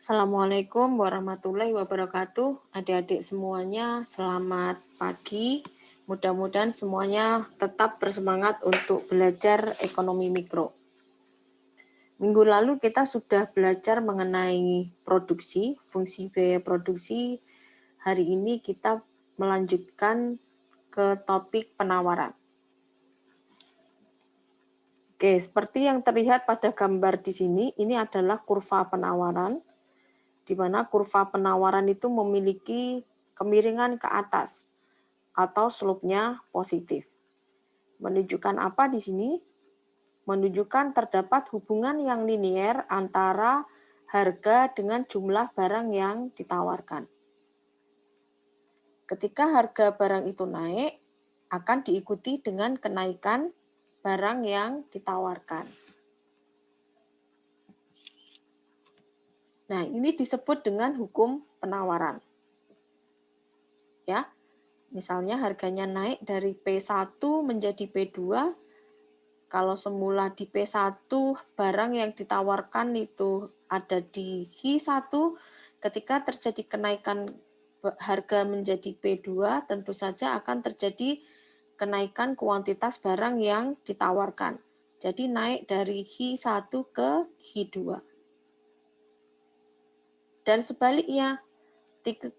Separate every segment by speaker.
Speaker 1: Assalamualaikum warahmatullahi wabarakatuh. Adik-adik semuanya, selamat pagi. Mudah-mudahan semuanya tetap bersemangat untuk belajar ekonomi mikro. Minggu lalu kita sudah belajar mengenai produksi, fungsi biaya produksi. Hari ini kita melanjutkan ke topik penawaran. Oke, seperti yang terlihat pada gambar di sini, ini adalah kurva penawaran, di mana kurva penawaran itu memiliki kemiringan ke atas atau slope-nya positif. Menunjukkan apa di sini? Menunjukkan terdapat hubungan yang linier antara harga dengan jumlah barang yang ditawarkan. Ketika harga barang itu naik, akan diikuti dengan kenaikan barang yang ditawarkan. Nah, ini disebut dengan hukum penawaran. Ya. Misalnya harganya naik dari P1 menjadi P2. Kalau semula di P1 barang yang ditawarkan itu ada di H1, ketika terjadi kenaikan harga menjadi P2, tentu saja akan terjadi kenaikan kuantitas barang yang ditawarkan. Jadi naik dari H1 ke H2. Dan sebaliknya,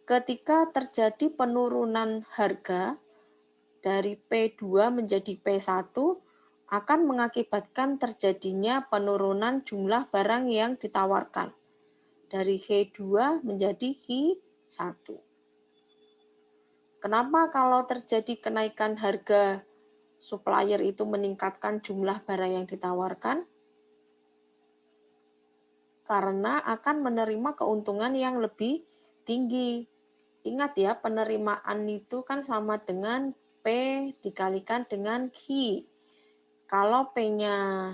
Speaker 1: ketika terjadi penurunan harga dari P2 menjadi P1 akan mengakibatkan terjadinya penurunan jumlah barang yang ditawarkan dari H2 menjadi H1. Kenapa kalau terjadi kenaikan harga supplier itu meningkatkan jumlah barang yang ditawarkan? Karena akan menerima keuntungan yang lebih tinggi. Ingat ya, penerimaan itu kan sama dengan P dikalikan dengan Q. Kalau P-nya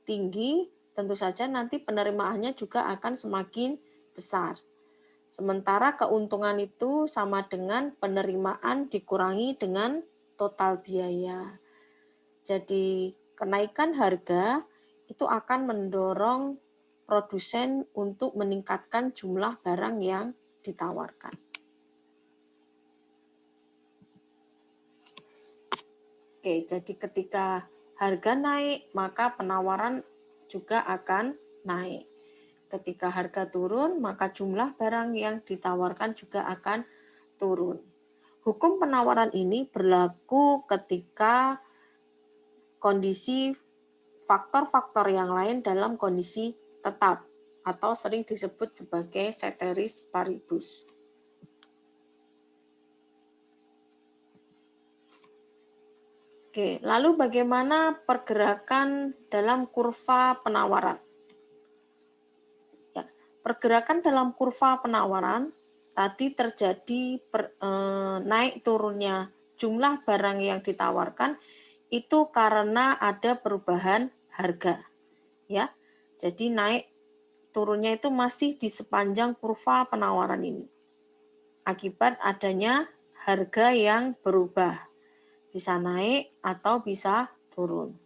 Speaker 1: tinggi, tentu saja nanti penerimaannya juga akan semakin besar. Sementara keuntungan itu sama dengan penerimaan dikurangi dengan total biaya. Jadi kenaikan harga itu akan mendorong produsen untuk meningkatkan jumlah barang yang ditawarkan. Oke, jadi ketika harga naik, maka penawaran juga akan naik. Ketika harga turun, maka jumlah barang yang ditawarkan juga akan turun. Hukum penawaran ini berlaku ketika kondisi faktor-faktor yang lain dalam kondisi tetap atau sering disebut sebagai ceteris paribus. Oke, lalu bagaimana pergerakan dalam kurva penawaran? Ya, pergerakan dalam kurva penawaran tadi terjadi naik turunnya jumlah barang yang ditawarkan itu karena ada perubahan harga. Ya, jadi naik turunnya itu masih di sepanjang kurva penawaran ini. Akibat adanya harga yang berubah. Bisa naik atau bisa turun.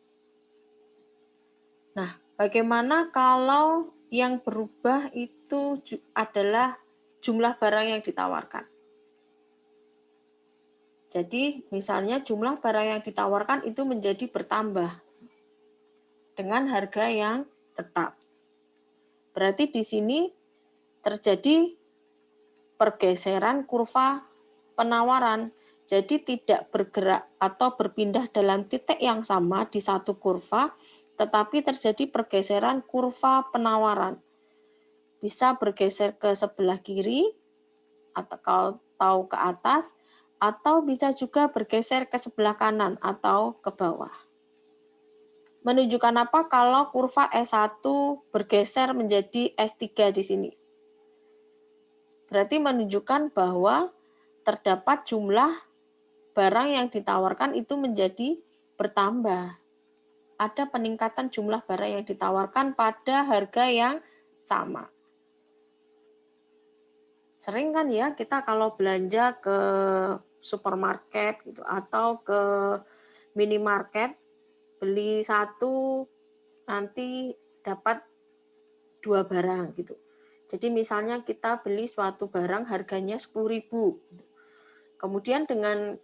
Speaker 1: Nah, bagaimana kalau yang berubah itu adalah jumlah barang yang ditawarkan? Jadi, misalnya jumlah barang yang ditawarkan itu menjadi bertambah dengan harga yang tetap. Berarti di sini terjadi pergeseran kurva penawaran. Jadi tidak bergerak atau berpindah dalam titik yang sama di satu kurva, tetapi terjadi pergeseran kurva penawaran. Bisa bergeser ke sebelah kiri atau ke atas, atau bisa juga bergeser ke sebelah kanan atau ke bawah. Menunjukkan apa kalau kurva S1 bergeser menjadi S3 di sini? Berarti menunjukkan bahwa terdapat jumlah barang yang ditawarkan itu menjadi bertambah. Ada peningkatan jumlah barang yang ditawarkan pada harga yang sama. Sering kan ya kita kalau belanja ke supermarket gitu atau ke minimarket, beli satu nanti dapat dua barang gitu. Jadi misalnya kita beli suatu barang harganya 10.000. Kemudian dengan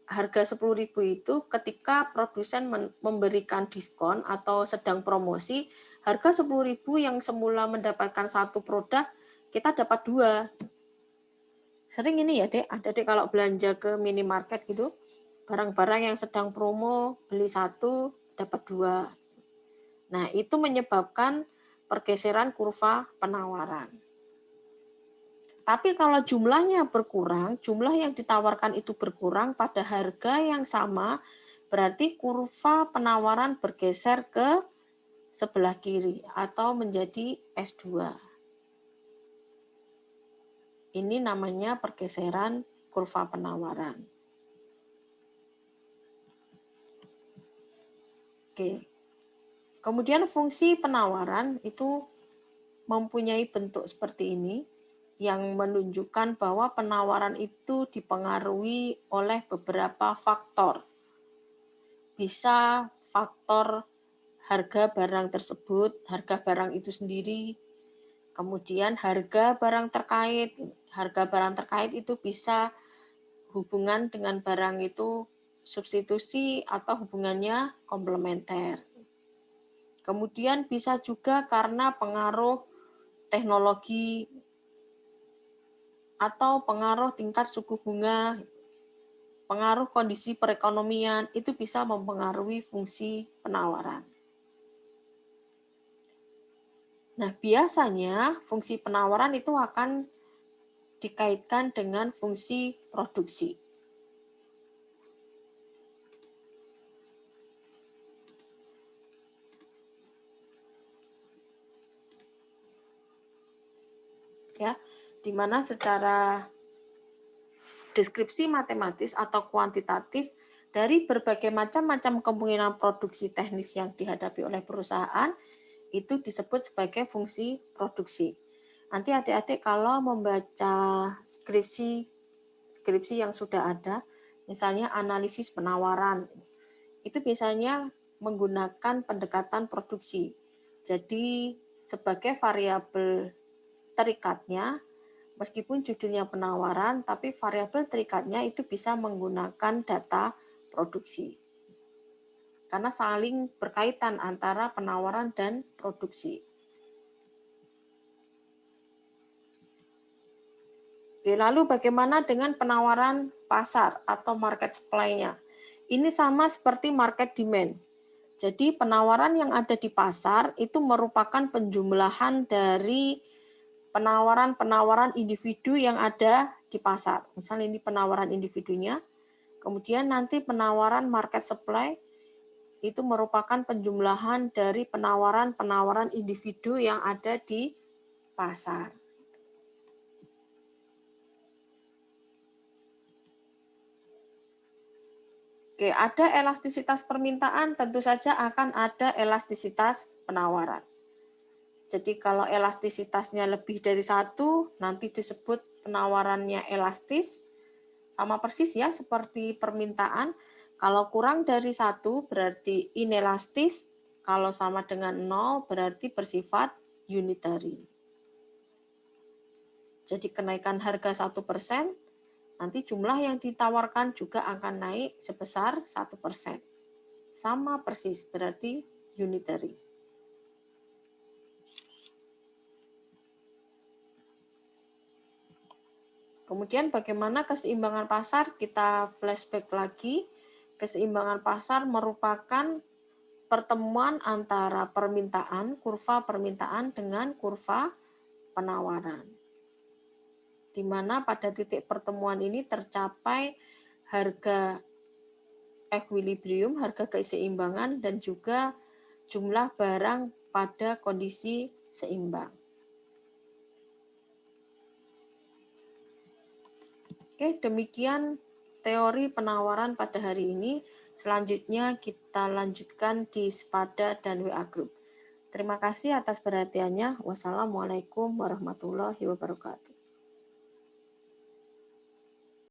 Speaker 1: harga 10.000 itu ketika produsen memberikan diskon atau sedang promosi, harga 10.000 yang semula mendapatkan satu produk, kita dapat 2. Sering ini ya, Dek, ada Dek kalau belanja ke minimarket gitu, barang-barang yang sedang promo, beli 1, dapat 2. Nah, itu menyebabkan pergeseran kurva penawaran. Tapi kalau jumlahnya berkurang, jumlah yang ditawarkan itu berkurang pada harga yang sama, berarti kurva penawaran bergeser ke sebelah kiri atau menjadi S2. Ini namanya pergeseran kurva penawaran. Oke. Kemudian fungsi penawaran itu mempunyai bentuk seperti ini, yang menunjukkan bahwa penawaran itu dipengaruhi oleh beberapa faktor. Bisa faktor harga barang tersebut, harga barang itu sendiri, kemudian harga barang terkait. Harga barang terkait itu bisa hubungan dengan barang itu substitusi atau hubungannya komplementer. Kemudian bisa juga karena pengaruh teknologi atau pengaruh tingkat suku bunga, pengaruh kondisi perekonomian, itu bisa mempengaruhi fungsi penawaran. Nah, biasanya fungsi penawaran itu akan dikaitkan dengan fungsi produksi. Ya, di mana secara deskripsi matematis atau kuantitatif dari berbagai macam kemungkinan produksi teknis yang dihadapi oleh perusahaan itu disebut sebagai fungsi produksi. Nanti adik-adik kalau membaca skripsi yang sudah ada, misalnya analisis penawaran, itu biasanya menggunakan pendekatan produksi. Jadi sebagai variabel terikatnya, meskipun judulnya penawaran, tapi variabel terikatnya itu bisa menggunakan data produksi. Karena saling berkaitan antara penawaran dan produksi. Lalu bagaimana dengan penawaran pasar atau market supply-nya? Ini sama seperti market demand. Jadi penawaran yang ada di pasar itu merupakan penjumlahan dari penawaran-penawaran individu yang ada di pasar. Misalnya ini penawaran individunya, kemudian nanti penawaran market supply itu merupakan penjumlahan dari penawaran-penawaran individu yang ada di pasar. Oke, ada elastisitas permintaan, tentu saja akan ada elastisitas penawaran. Jadi kalau elastisitasnya lebih dari 1, nanti disebut penawarannya elastis, sama persis ya seperti permintaan. Kalau kurang dari 1 berarti inelastis, kalau sama dengan 0 berarti bersifat unitary. Jadi kenaikan harga 1%, nanti jumlah yang ditawarkan juga akan naik sebesar 1%. Sama persis, berarti unitary. Kemudian bagaimana keseimbangan pasar? Kita flashback lagi. Keseimbangan pasar merupakan pertemuan antara permintaan, kurva permintaan dengan kurva penawaran. Di mana pada titik pertemuan ini tercapai harga equilibrium, harga keseimbangan, dan juga jumlah barang pada kondisi seimbang. Oke, demikian teori penawaran pada hari ini. Selanjutnya kita lanjutkan di Spada dan WA Group. Terima kasih atas perhatiannya. Wassalamualaikum warahmatullahi wabarakatuh.